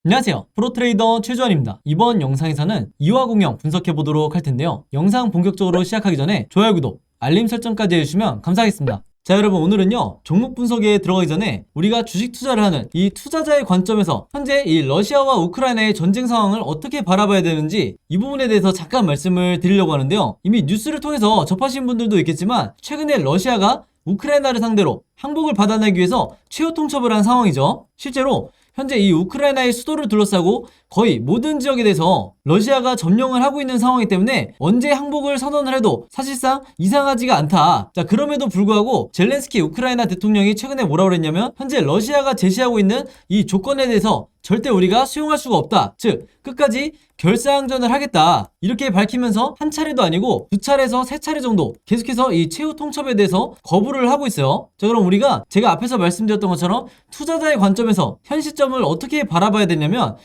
안녕하세요. 프로트레이더 최주환입니다. 이번 영상에서는 이화공영 분석해 보도록 할 텐데요. 영상 본격적으로 시작하기 전에 좋아요, 구독, 알림 설정까지 해주시면 감사하겠습니다. 자, 여러분, 오늘은요 종목 분석에 들어가기 전에 우리가 주식 투자를 하는 이 투자자의 관점에서 현재 이 러시아와 우크라이나의 전쟁 상황을 어떻게 바라봐야 되는지 이 부분에 대해서 잠깐 말씀을 드리려고 하는데요. 이미 뉴스를 통해서 접하신 분들도 있겠지만 최근에 러시아가 우크라이나를 상대로 항복을 받아내기 위해서 최후 통첩을 한 상황이죠. 실제로 현재 이 우크라이나의 수도를 둘러싸고 거의 모든 지역에 대해서 러시아가 점령을 하고 있는 상황이기 때문에 언제 항복을 선언을 해도 사실상 이상하지가 않다. 자, 그럼에도 불구하고 젤렌스키 우크라이나 대통령이 최근에 뭐라고 그랬냐면 현재 러시아가 제시하고 있는 이 조건에 대해서 절대 우리가 수용할 수가 없다. 즉, 끝까지 결사항전을 하겠다. 이렇게 밝히면서 한 차례도 아니고 두 차례에서 세 차례 정도 계속해서 이 최후 통첩에 대해서 거부를 하고 있어요. 자, 그럼 우리가 제가 앞에서 말씀드렸던 것처럼 투자자의 관점에서 현 시점을 어떻게 바라봐야 되냐면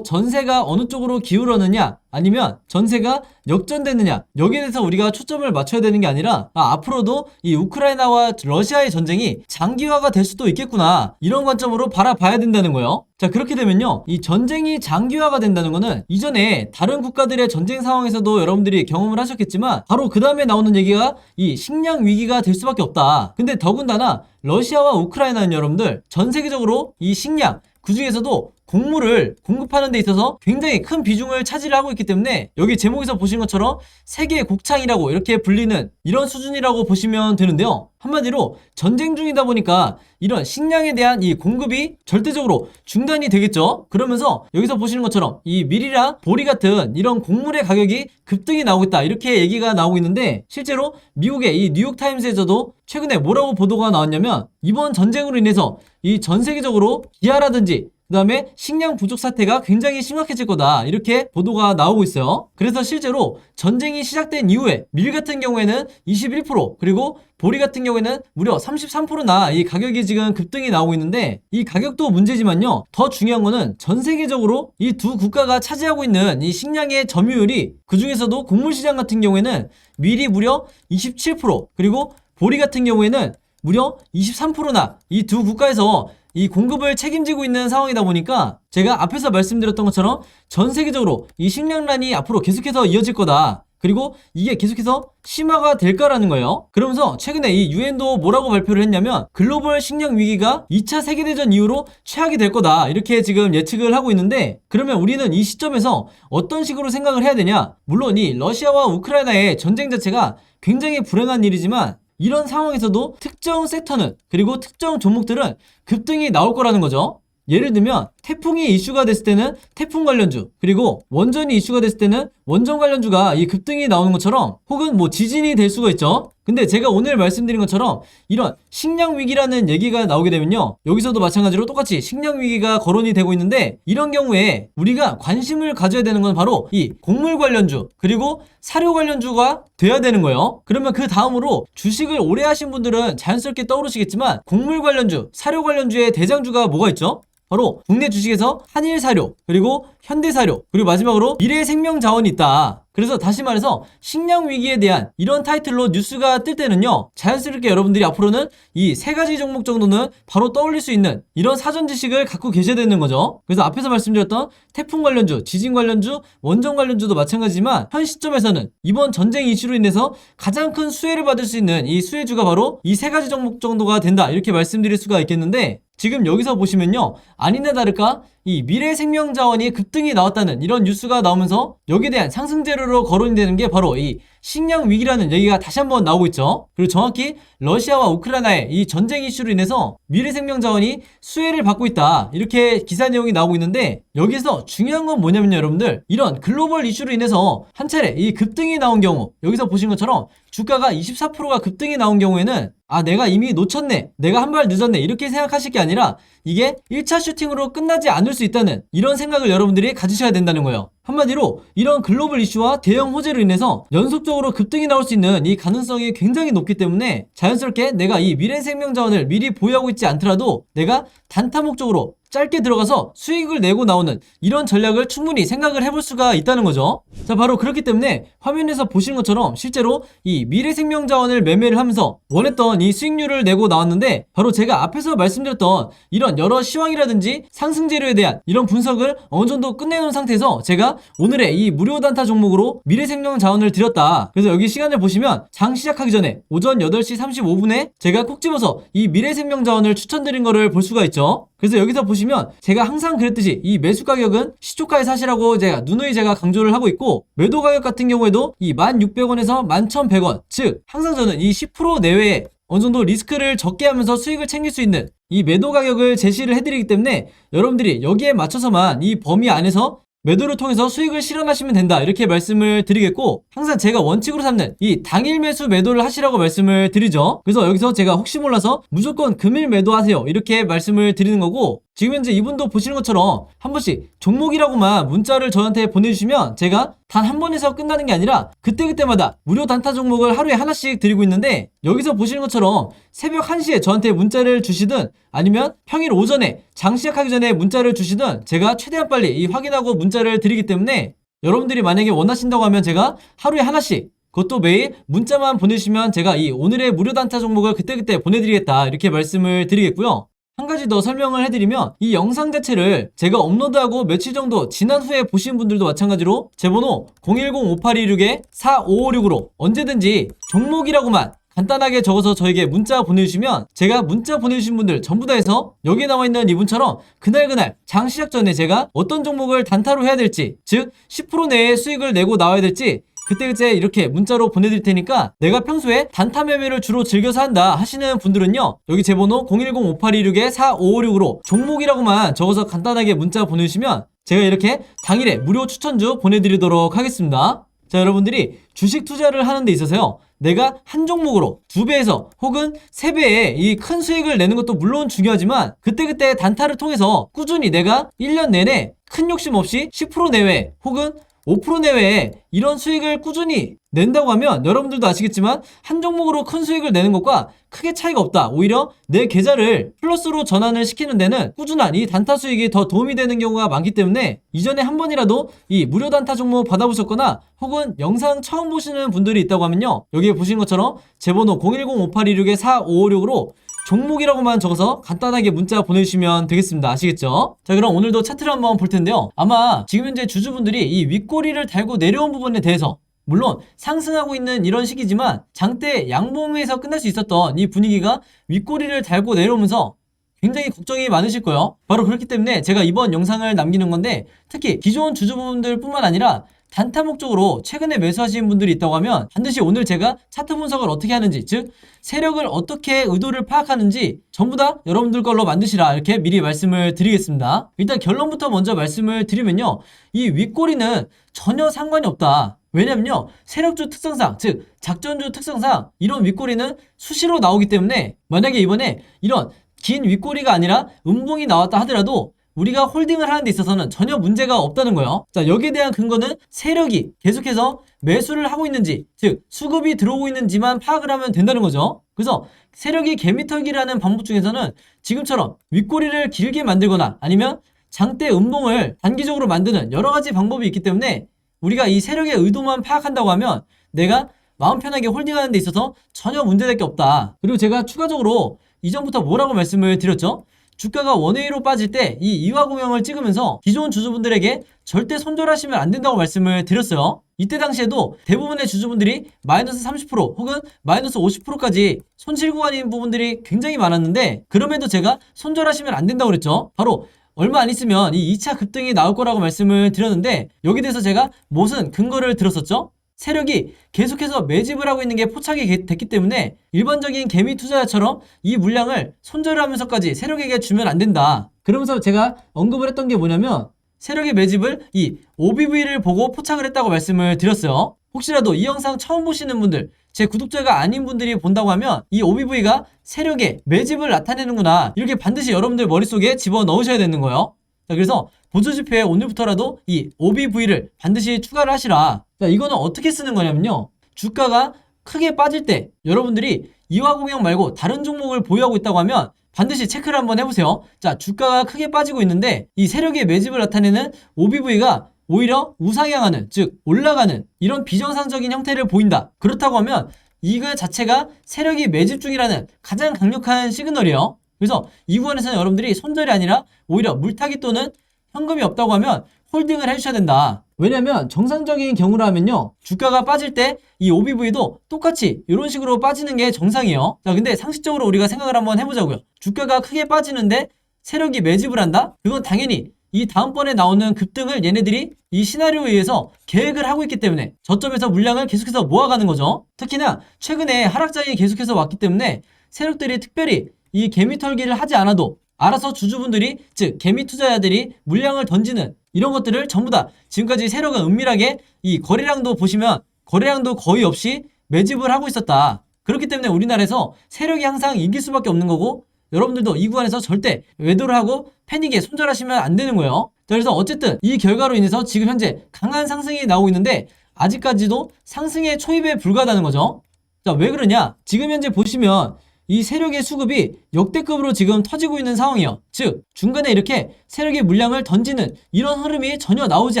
전세가 어느 쪽으로 기울었느냐 아니면 전세가 역전됐느냐 여기에 대해서 우리가 초점을 맞춰야 되는 게 아니라 앞으로도 이 우크라이나와 러시아의 전쟁이 장기화가 될 수도 있겠구나 이런 관점으로 바라봐야 된다는 거예요. 자, 그렇게 되면요 이 전쟁이 장기화가 된다는 거는 이전에 다른 국가들의 전쟁 상황에서도 여러분들이 경험을 하셨겠지만 바로 그 다음에 나오는 얘기가 이 식량 위기가 될 수밖에 없다. 근데 더군다나 러시아와 우크라이나는 여러분들 전 세계적으로 이 식량 그 중에서도 곡물을 공급하는 데 있어서 굉장히 큰 비중을 차지하고 있기 때문에 여기 제목에서 보신 것처럼 세계 곡창이라고 이렇게 불리는 이런 수준이라고 보시면 되는데요. 한마디로 전쟁 중이다 보니까 이런 식량에 대한 이 공급이 절대적으로 중단이 되겠죠. 그러면서 여기서 보시는 것처럼 이 밀이랑 보리 같은 이런 곡물의 가격이 급등이 나오고 있다 이렇게 얘기가 나오고 있는데 실제로 미국의 이 뉴욕타임스에서도 최근에 뭐라고 보도가 나왔냐면 이번 전쟁으로 인해서 이 전 세계적으로 기아라든지 그 다음에 식량 부족 사태가 굉장히 심각해질 거다 이렇게 보도가 나오고 있어요. 그래서 실제로 전쟁이 시작된 이후에 밀 같은 경우에는 21% 그리고 보리 같은 경우에는 무려 33%나 이 가격이 지금 급등이 나오고 있는데 이 가격도 문제지만요 더 중요한 거는 전 세계적으로 이 두 국가가 차지하고 있는 이 식량의 점유율이 그 중에서도 곡물 시장 같은 경우에는 밀이 무려 27% 그리고 보리 같은 경우에는 무려 23%나 이 두 국가에서 이 공급을 책임지고 있는 상황이다 보니까 제가 앞에서 말씀드렸던 것처럼 전 세계적으로 이 식량난이 앞으로 계속해서 이어질 거다. 그리고 이게 계속해서 심화가 될 거라는 거예요. 그러면서 최근에 이 유엔도 뭐라고 발표를 했냐면 글로벌 식량 위기가 2차 세계대전 이후로 최악이 될 거다 이렇게 지금 예측을 하고 있는데 그러면 우리는 이 시점에서 어떤 식으로 생각을 해야 되냐. 물론 이 러시아와 우크라이나의 전쟁 자체가 굉장히 불행한 일이지만 이런 상황에서도 특정 섹터는 그리고 특정 종목들은 급등이 나올 거라는 거죠. 예를 들면 태풍이 이슈가 됐을 때는 태풍 관련주 그리고 원전이 이슈가 됐을 때는 원전 관련주가 이 급등이 나오는 것처럼 혹은 지진이 될 수가 있죠. 근데 제가 오늘 말씀드린 것처럼 이런 식량 위기라는 얘기가 나오게 되면요 여기서도 마찬가지로 똑같이 식량 위기가 거론이 되고 있는데 이런 경우에 우리가 관심을 가져야 되는 건 바로 이 곡물 관련주 그리고 사료 관련주가 돼야 되는 거예요. 그러면 그 다음으로 주식을 오래 하신 분들은 자연스럽게 떠오르시겠지만 곡물 관련주, 사료 관련주의 대장주가 뭐가 있죠? 바로 국내 주식에서 한일사료, 그리고 현대사료, 그리고 마지막으로 미래생명자원이 있다. 그래서 다시 말해서 식량 위기에 대한 이런 타이틀로 뉴스가 뜰 때는요 자연스럽게 여러분들이 앞으로는 이 세 가지 종목 정도는 바로 떠올릴 수 있는 이런 사전 지식을 갖고 계셔야 되는 거죠. 그래서 앞에서 말씀드렸던 태풍 관련주, 지진 관련주, 원전 관련주도 마찬가지지만 현 시점에서는 이번 전쟁 이슈로 인해서 가장 큰 수혜를 받을 수 있는 이 수혜주가 바로 이 세 가지 종목 정도가 된다 이렇게 말씀드릴 수가 있겠는데 지금 여기서 보시면요 아니나 다를까 이 미래생명자원이 급등이 나왔다는 이런 뉴스가 나오면서 여기에 대한 상승재료로 거론이 되는 게 바로 이 식량 위기라는 얘기가 다시 한번 나오고 있죠. 그리고 정확히 러시아와 우크라이나의 이 전쟁 이슈로 인해서 미래생명자원이 수혜를 받고 있다 이렇게 기사 내용이 나오고 있는데 여기서 중요한 건 뭐냐면요 여러분들 이런 글로벌 이슈로 인해서 한 차례 이 급등이 나온 경우 여기서 보신 것처럼 주가가 24%가 급등이 나온 경우에는 내가 이미 놓쳤네 내가 한 발 늦었네 이렇게 생각하실 게 아니라 이게 1차 슈팅으로 끝나지 않을 수 있다는 이런 생각을 여러분들이 가지셔야 된다는 거예요. 한마디로 이런 글로벌 이슈와 대형 호재로 인해서 연속적으로 급등이 나올 수 있는 이 가능성이 굉장히 높기 때문에 자연스럽게 내가 이 미래생명자원을 미리 보유하고 있지 않더라도 내가 단타 목적으로 짧게 들어가서 수익을 내고 나오는 이런 전략을 충분히 생각을 해볼 수가 있다는 거죠. 자, 바로 그렇기 때문에 화면에서 보시는 것처럼 실제로 이 미래생명자원을 매매를 하면서 원했던 이 수익률을 내고 나왔는데, 바로 제가 앞에서 말씀드렸던 이런 여러 시황이라든지 상승 재료에 대한 이런 분석을 어느 정도 끝내놓은 상태에서 제가 오늘의 이 무료 단타 종목으로 미래생명자원을 드렸다. 그래서 여기 시간을 보시면 장 시작하기 전에 오전 8시 35분에 제가 콕 집어서 이 미래생명자원을 추천드린 거를 볼 수가 있죠. 그래서 여기서 보시면 제가 항상 그랬듯이 이 매수 가격은 시초가에 사시라고 누누이 제가 강조를 하고 있고, 매도 가격 같은 경우에도 이 1,600원에서 11,100원, 즉 항상 저는 이 10% 내외에 어느 정도 리스크를 적게 하면서 수익을 챙길 수 있는 이 매도 가격을 제시를 해드리기 때문에 여러분들이 여기에 맞춰서만 이 범위 안에서 매도를 통해서 수익을 실현하시면 된다, 이렇게 말씀을 드리겠고, 항상 제가 원칙으로 삼는 이 당일 매수 매도를 하시라고 말씀을 드리죠. 그래서 여기서 제가 혹시 몰라서 무조건 금일 매도하세요, 이렇게 말씀을 드리는 거고, 지금 현재 이분도 보시는 것처럼 한 번씩 종목이라고만 문자를 저한테 보내주시면 제가 단 한 번에서 끝나는 게 아니라 그때그때마다 무료 단타 종목을 하루에 하나씩 드리고 있는데, 여기서 보시는 것처럼 새벽 1시에 저한테 문자를 주시든 아니면 평일 오전에 장 시작하기 전에 문자를 주시든 제가 최대한 빨리 확인하고 문자를 드리기 때문에, 여러분들이 만약에 원하신다고 하면 제가 하루에 하나씩, 그것도 매일 문자만 보내주시면 제가 이 오늘의 무료 단타 종목을 그때그때 보내드리겠다, 이렇게 말씀을 드리겠고요. 한 가지 더 설명을 해드리면, 이 영상 자체를 제가 업로드하고 며칠 정도 지난 후에 보신 분들도 마찬가지로 제 번호 010-5826-4556으로 언제든지 종목이라고만 간단하게 적어서 저에게 문자 보내주시면 제가 문자 보내주신 분들 전부 다 해서 여기 나와있는 이분처럼 그날 장 시작 전에 제가 어떤 종목을 단타로 해야 될지, 즉 10% 내에 수익을 내고 나와야 될지 그때 이렇게 문자로 보내드릴 테니까, 내가 평소에 단타 매매를 주로 즐겨서 한다 하시는 분들은요, 여기 제 번호 010-5826-4556으로 종목이라고만 적어서 간단하게 문자 보내주시면 제가 이렇게 당일에 무료 추천주 보내드리도록 하겠습니다. 자, 여러분들이 주식 투자를 하는 데 있어서요, 내가 한 종목으로 2배에서 혹은 3배의 이 큰 수익을 내는 것도 물론 중요하지만, 그때그때 단타를 통해서 꾸준히 내가 1년 내내 큰 욕심 없이 10% 내외 혹은 5% 내외에 이런 수익을 꾸준히 낸다고 하면, 여러분들도 아시겠지만 한 종목으로 큰 수익을 내는 것과 크게 차이가 없다. 오히려 내 계좌를 플러스로 전환을 시키는 데는 꾸준한 이 단타 수익이 더 도움이 되는 경우가 많기 때문에, 이전에 한 번이라도 이 무료 단타 종목 받아보셨거나 혹은 영상 처음 보시는 분들이 있다고 하면요, 여기 보시는 것처럼 제 번호 010-5826-4556으로 종목이라고만 적어서 간단하게 문자 보내주시면 되겠습니다. 아시겠죠? 자, 그럼 오늘도 차트를 한번 볼 텐데요, 아마 지금 현재 주주분들이 이 윗꼬리를 달고 내려온 부분에 대해서, 물론 상승하고 있는 이런 시기지만 장대 양봉에서 끝날 수 있었던 이 분위기가 윗꼬리를 달고 내려오면서 굉장히 걱정이 많으실 거예요. 바로 그렇기 때문에 제가 이번 영상을 남기는 건데, 특히 기존 주주분들 뿐만 아니라 단타 목적으로 최근에 매수하신 분들이 있다고 하면 반드시 오늘 제가 차트 분석을 어떻게 하는지, 즉 세력을 어떻게 의도를 파악하는지 전부 다 여러분들 걸로 만드시라, 이렇게 미리 말씀을 드리겠습니다. 일단 결론부터 먼저 말씀을 드리면요, 이 윗꼬리는 전혀 상관이 없다. 왜냐면요, 세력주 특성상, 즉 작전주 특성상 이런 윗꼬리는 수시로 나오기 때문에, 만약에 이번에 이런 긴 윗꼬리가 아니라 음봉이 나왔다 하더라도 우리가 홀딩을 하는 데 있어서는 전혀 문제가 없다는 거예요. 자, 여기에 대한 근거는 세력이 계속해서 매수를 하고 있는지, 즉 수급이 들어오고 있는지만 파악을 하면 된다는 거죠. 그래서 세력이 개미털기라는 방법 중에서는 지금처럼 윗꼬리를 길게 만들거나 아니면 장대 음봉을 단기적으로 만드는 여러 가지 방법이 있기 때문에, 우리가 이 세력의 의도만 파악한다고 하면 내가 마음 편하게 홀딩하는 데 있어서 전혀 문제될 게 없다. 그리고 제가 추가적으로 이전부터 뭐라고 말씀을 드렸죠? 주가가 원웨이로 빠질 때 이 이화공영을 찍으면서 기존 주주분들에게 절대 손절하시면 안 된다고 말씀을 드렸어요. 이때 당시에도 대부분의 주주분들이 마이너스 30% 혹은 마이너스 50%까지 손실 구간인 부분들이 굉장히 많았는데, 그럼에도 제가 손절하시면 안 된다고 그랬죠. 바로 얼마 안 있으면 이 2차 급등이 나올 거라고 말씀을 드렸는데, 여기 대해서 제가 무슨 근거를 들었었죠? 세력이 계속해서 매집을 하고 있는 게 포착이 됐기 때문에 일반적인 개미 투자자처럼 이 물량을 손절을 하면서까지 세력에게 주면 안 된다. 그러면서 제가 언급을 했던 게 뭐냐면, 세력의 매집을 이 OBV를 보고 포착을 했다고 말씀을 드렸어요. 혹시라도 이 영상 처음 보시는 분들, 제 구독자가 아닌 분들이 본다고 하면 이 OBV가 세력의 매집을 나타내는구나, 이렇게 반드시 여러분들 머릿속에 집어넣으셔야 되는 거예요. 자, 그래서 보조지표에 오늘부터라도 이 OBV를 반드시 추가를 하시라. 자, 이거는 어떻게 쓰는 거냐면요, 주가가 크게 빠질 때 여러분들이 이화공영 말고 다른 종목을 보유하고 있다고 하면 반드시 체크를 한번 해보세요. 자, 주가가 크게 빠지고 있는데 이 세력의 매집을 나타내는 OBV가 오히려 우상향하는, 즉 올라가는 이런 비정상적인 형태를 보인다. 그렇다고 하면 이거 자체가 세력이 매집 중이라는 가장 강력한 시그널이에요. 그래서 이 구간에서는 여러분들이 손절이 아니라 오히려 물타기 또는 현금이 없다고 하면 홀딩을 해주셔야 된다. 왜냐면 정상적인 경우라면요, 주가가 빠질 때 이 OBV도 똑같이 이런 식으로 빠지는 게 정상이에요. 자, 근데 상식적으로 우리가 생각을 한번 해보자고요. 주가가 크게 빠지는데 세력이 매집을 한다? 그건 당연히 이 다음번에 나오는 급등을 얘네들이 이 시나리오에 의해서 계획을 하고 있기 때문에 저점에서 물량을 계속해서 모아가는 거죠. 특히나 최근에 하락장이 계속해서 왔기 때문에 세력들이 특별히 이 개미 털기를 하지 않아도 알아서 주주분들이, 즉 개미 투자자들이 물량을 던지는 이런 것들을 전부 다 지금까지 세력은 은밀하게 이 거래량도 보시면 거래량도 거의 없이 매집을 하고 있었다. 그렇기 때문에 우리나라에서 세력이 항상 이길 수밖에 없는 거고, 여러분들도 이 구간에서 절대 외도를 하고 패닉에 손절하시면 안 되는 거예요. 자, 그래서 어쨌든 이 결과로 인해서 지금 현재 강한 상승이 나오고 있는데 아직까지도 상승의 초입에 불과하다는 거죠. 자, 왜 그러냐? 지금 현재 보시면 이 세력의 수급이 역대급으로 지금 터지고 있는 상황이에요. 즉 중간에 이렇게 세력의 물량을 던지는 이런 흐름이 전혀 나오지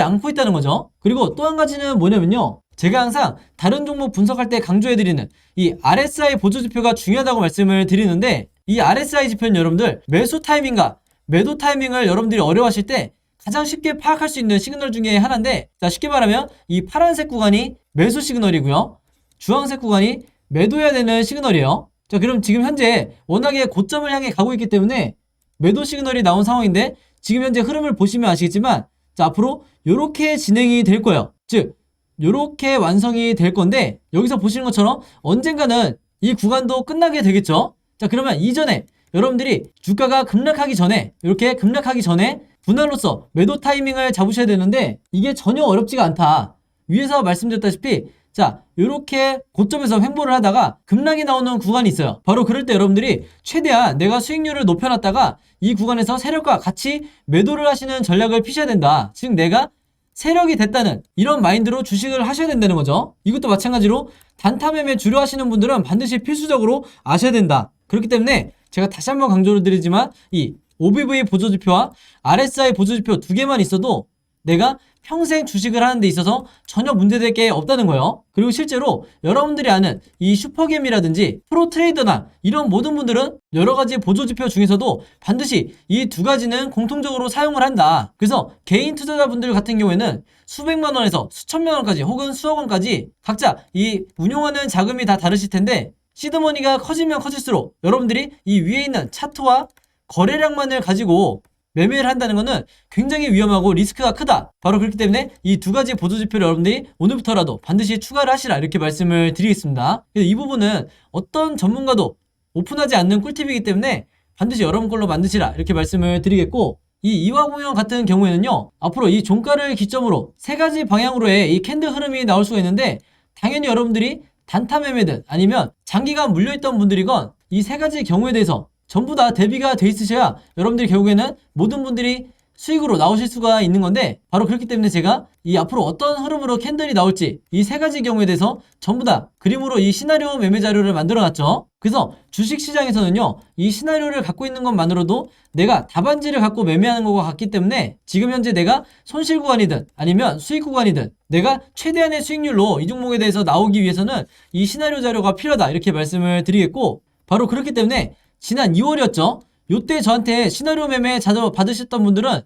않고 있다는 거죠. 그리고 또 한 가지는 뭐냐면요, 제가 항상 다른 종목 분석할 때 강조해드리는 이 RSI 보조지표가 중요하다고 말씀을 드리는데, 이 RSI 지표는 여러분들 매수 타이밍과 매도 타이밍을 여러분들이 어려워하실 때 가장 쉽게 파악할 수 있는 시그널 중에 하나인데, 자, 쉽게 말하면 이 파란색 구간이 매수 시그널이고요, 주황색 구간이 매도해야 되는 시그널이에요. 자, 그럼 지금 현재 워낙에 고점을 향해 가고 있기 때문에 매도 시그널이 나온 상황인데, 지금 현재 흐름을 보시면 아시겠지만, 자, 앞으로 요렇게 진행이 될 거예요. 즉 요렇게 완성이 될 건데, 여기서 보시는 것처럼 언젠가는 이 구간도 끝나게 되겠죠. 자, 그러면 이전에 여러분들이 주가가 급락하기 전에, 이렇게 급락하기 전에 분할로서 매도 타이밍을 잡으셔야 되는데 이게 전혀 어렵지가 않다. 위에서 말씀드렸다시피, 자, 요렇게 고점에서 횡보를 하다가 급락이 나오는 구간이 있어요. 바로 그럴 때 여러분들이 최대한 내가 수익률을 높여놨다가 이 구간에서 세력과 같이 매도를 하시는 전략을 피셔야 된다. 즉 내가 세력이 됐다는 이런 마인드로 주식을 하셔야 된다는 거죠. 이것도 마찬가지로 단타 매매 주로 하시는 분들은 반드시 필수적으로 아셔야 된다. 그렇기 때문에 제가 다시 한번 강조를 드리지만 이 OBV 보조지표와 RSI 보조지표 두 개만 있어도 내가 평생 주식을 하는 데 있어서 전혀 문제될 게 없다는 거예요. 그리고 실제로 여러분들이 아는 이 슈퍼겜이라든지 프로트레이더나 이런 모든 분들은 여러 가지 보조지표 중에서도 반드시 이 두 가지는 공통적으로 사용을 한다. 그래서 개인 투자자분들 같은 경우에는 수백만 원에서 수천만 원까지 혹은 수억 원까지 각자 이 운용하는 자금이 다 다르실 텐데, 시드머니가 커지면 커질수록 여러분들이 이 위에 있는 차트와 거래량만을 가지고 매매를 한다는 것은 굉장히 위험하고 리스크가 크다. 바로 그렇기 때문에 이 두 가지 보조지표를 여러분들이 오늘부터라도 반드시 추가를 하시라, 이렇게 말씀을 드리겠습니다. 이 부분은 어떤 전문가도 오픈하지 않는 꿀팁이기 때문에 반드시 여러분 걸로 만드시라, 이렇게 말씀을 드리겠고, 이 이화공영 같은 경우에는요, 앞으로 이 종가를 기점으로 세 가지 방향으로의 이 캔들 흐름이 나올 수가 있는데, 당연히 여러분들이 단타 매매든 아니면 장기간 물려있던 분들이건 이 세 가지 경우에 대해서 전부 다 대비가 돼 있으셔야 여러분들이 결국에는 모든 분들이 수익으로 나오실 수가 있는 건데, 바로 그렇기 때문에 제가 이 앞으로 어떤 흐름으로 캔들이 나올지 이 세 가지 경우에 대해서 전부 다 그림으로 이 시나리오 매매 자료를 만들어 놨죠. 그래서 주식시장에서는요, 이 시나리오를 갖고 있는 것만으로도 내가 답안지를 갖고 매매하는 것과 같기 때문에 지금 현재 내가 손실 구간이든 아니면 수익 구간이든 내가 최대한의 수익률로 이 종목에 대해서 나오기 위해서는 이 시나리오 자료가 필요하다, 이렇게 말씀을 드리겠고, 바로 그렇기 때문에 지난 2월이었죠. 요때 저한테 시나리오 매매 자료 받으셨던 분들은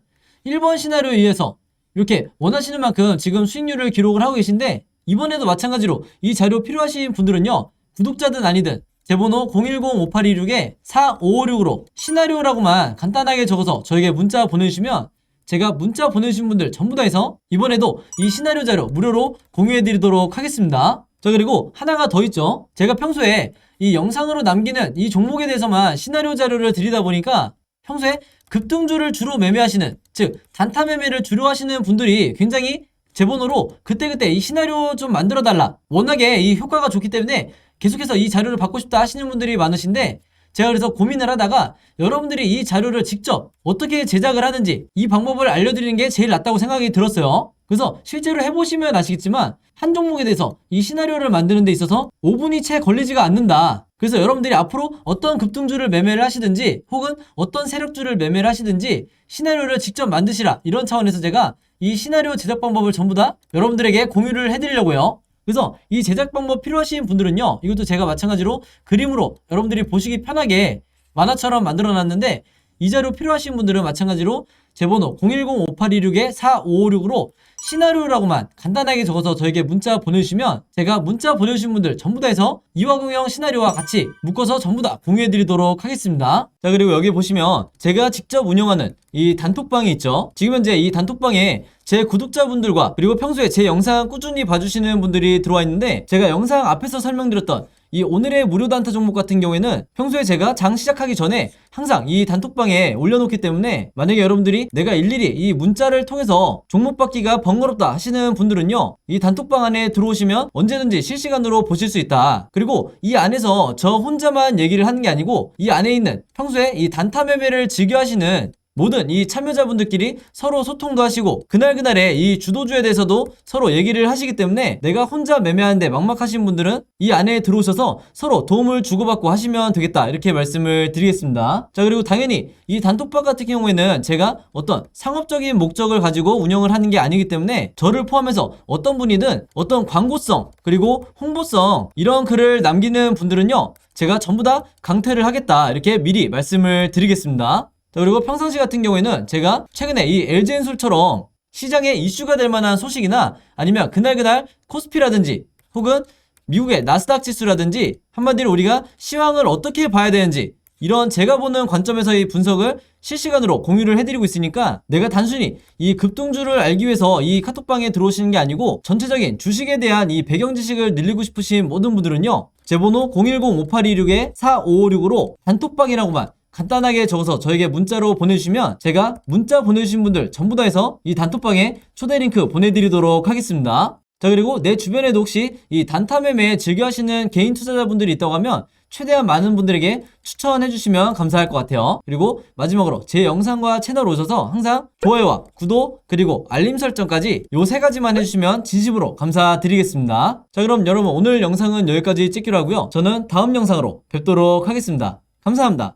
1번 시나리오에 의해서 이렇게 원하시는 만큼 지금 수익률을 기록을 하고 계신데, 이번에도 마찬가지로 이 자료 필요하신 분들은요, 구독자든 아니든 제 번호 010-5826-4556으로 시나리오라고만 간단하게 적어서 저에게 문자 보내주시면 제가 문자 보내주신 분들 전부 다 해서 이번에도 이 시나리오 자료 무료로 공유해드리도록 하겠습니다. 자, 그리고 하나가 더 있죠. 제가 평소에 이 영상으로 남기는 이 종목에 대해서만 시나리오 자료를 드리다 보니까 평소에 급등주를 주로 매매하시는, 즉 단타 매매를 주로 하시는 분들이 굉장히 제 번호로 그때그때 이 시나리오 좀 만들어 달라, 워낙에 이 효과가 좋기 때문에 계속해서 이 자료를 받고 싶다 하시는 분들이 많으신데, 제가 그래서 고민을 하다가 여러분들이 이 자료를 직접 어떻게 제작을 하는지 이 방법을 알려드리는 게 제일 낫다고 생각이 들었어요. 그래서 실제로 해보시면 아시겠지만 한 종목에 대해서 이 시나리오를 만드는 데 있어서 5분이 채 걸리지가 않는다. 그래서 여러분들이 앞으로 어떤 급등주를 매매를 하시든지 혹은 어떤 세력주를 매매를 하시든지 시나리오를 직접 만드시라, 이런 차원에서 제가 이 시나리오 제작 방법을 전부 다 여러분들에게 공유를 해드리려고요. 그래서 이 제작 방법 필요하신 분들은요, 이것도 제가 마찬가지로 그림으로 여러분들이 보시기 편하게 만화처럼 만들어 놨는데, 이 자료 필요하신 분들은 마찬가지로 제 번호 010-5826-4556으로 시나리오라고만 간단하게 적어서 저에게 문자 보내주시면 제가 문자 보내주신 분들 전부 다 해서 이화공영 시나리오와 같이 묶어서 전부 다 공유해드리도록 하겠습니다. 자, 그리고 여기 보시면 제가 직접 운영하는 이 단톡방이 있죠. 지금 현재 이 단톡방에 제 구독자분들과 그리고 평소에 제 영상 꾸준히 봐주시는 분들이 들어와 있는데, 제가 영상 앞에서 설명드렸던 이 오늘의 무료 단타 종목 같은 경우에는 평소에 제가 장 시작하기 전에 항상 이 단톡방에 올려놓기 때문에, 만약에 여러분들이 내가 일일이 이 문자를 통해서 종목 받기가 번거롭다 하시는 분들은요, 이 단톡방 안에 들어오시면 언제든지 실시간으로 보실 수 있다. 그리고 이 안에서 저 혼자만 얘기를 하는 게 아니고 이 안에 있는 평소에 이 단타 매매를 즐겨 하시는 모든 이 참여자분들끼리 서로 소통도 하시고 그날그날의 이 주도주에 대해서도 서로 얘기를 하시기 때문에, 내가 혼자 매매하는데 막막하신 분들은 이 안에 들어오셔서 서로 도움을 주고받고 하시면 되겠다, 이렇게 말씀을 드리겠습니다. 자, 그리고 당연히 이 단톡방 같은 경우에는 제가 어떤 상업적인 목적을 가지고 운영을 하는 게 아니기 때문에, 저를 포함해서 어떤 분이든 어떤 광고성 그리고 홍보성 이런 글을 남기는 분들은요, 제가 전부 다 강퇴를 하겠다, 이렇게 미리 말씀을 드리겠습니다. 자, 그리고 평상시 같은 경우에는 제가 최근에 이 LG엔솔처럼 시장에 이슈가 될 만한 소식이나 아니면 그날그날 코스피라든지 혹은 미국의 나스닥 지수라든지 한마디로 우리가 시황을 어떻게 봐야 되는지, 이런 제가 보는 관점에서의 분석을 실시간으로 공유를 해드리고 있으니까, 내가 단순히 이 급등주를 알기 위해서 이 카톡방에 들어오시는 게 아니고 전체적인 주식에 대한 이 배경 지식을 늘리고 싶으신 모든 분들은요, 제 번호 010-5826-4556으로 단톡방이라고만 간단하게 적어서 저에게 문자로 보내주시면 제가 문자 보내주신 분들 전부 다 해서 이 단톡방에 초대 링크 보내드리도록 하겠습니다. 자, 그리고 내 주변에도 혹시 이 단타 매매 즐겨 하시는 개인 투자자분들이 있다고 하면 최대한 많은 분들에게 추천해 주시면 감사할 것 같아요. 그리고 마지막으로 제 영상과 채널 오셔서 항상 좋아요와 구독 그리고 알림 설정까지 요 세 가지만 해주시면 진심으로 감사드리겠습니다. 자, 그럼 여러분 오늘 영상은 여기까지 찍기로 하고요. 저는 다음 영상으로 뵙도록 하겠습니다. 감사합니다.